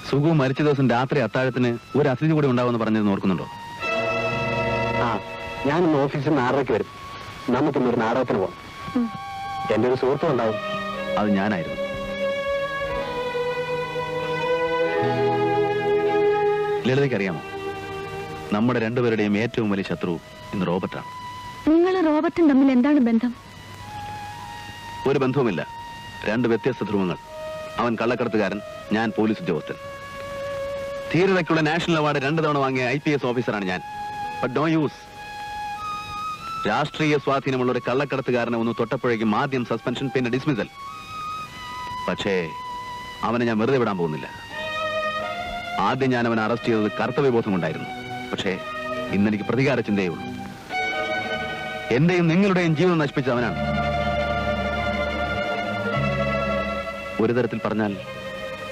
സുഖു മരിച്ച ദിവസം രാത്രി അത്താഴത്തിന് ഒരു അതിഥി കൂടി ഉണ്ടാവുമെന്ന് പറഞ്ഞത് ഓർക്കുന്നുണ്ടോ? ആ, ഞാനിന്ന് ഓഫീസിൽ നിന്ന് 6:30 വരും. നമുക്കിന്നൊരു നാടകത്തിന് പോകാം. എന്റെ ഒരു സുഹൃത്തും ഉണ്ടാവും. അത് ഞാനായിരുന്നു. ലളിതയ്ക്കറിയാമോ, നമ്മുടെ രണ്ടുപേരുടെയും ഏറ്റവും വലിയ ശത്രു ഇന്ന് റോബർട്ടാണ്. നിങ്ങൾ റോബർട്ടും തമ്മിൽ എന്താണ് ബന്ധം? ഒരു ബന്ധവുമില്ല. രണ്ട് വ്യത്യസ്ത ധ്രുവങ്ങൾ. അവൻ കള്ളക്കടത്തുകാരൻ, ഞാൻ പോലീസ് ഉദ്യോഗസ്ഥൻ. ധീരതയ്ക്കുള്ള നാഷണൽ അവാർഡ് 2 തവണ വാങ്ങിയ IPS ഓഫീസറാണ് ഞാൻ. But no use. രാഷ്ട്രീയ സ്വാധീനമുള്ള ഒരു കള്ളക്കടത്തുകാരനെ ഒന്ന് തൊട്ടപ്പോഴേക്കും ആദ്യം സസ്പെൻഷൻ, പിന്നെ ഡിസ്മിസൽ. പക്ഷേ അവനെ ഞാൻ വെറുതെ വിടാൻ പോകുന്നില്ല. ആദ്യം ഞാൻ അവനെ അറസ്റ്റ് ചെയ്തത് കർത്തവ്യബോധം കൊണ്ടായിരുന്നു. പക്ഷേ ഇന്നെനിക്ക് പ്രതികാര ചിന്തയേ ഉള്ളൂ. എന്റെയും നിങ്ങളുടെയും ജീവൻ നശിപ്പിച്ച അവനാണ്. ഒരു തരത്തിൽ പറഞ്ഞാൽ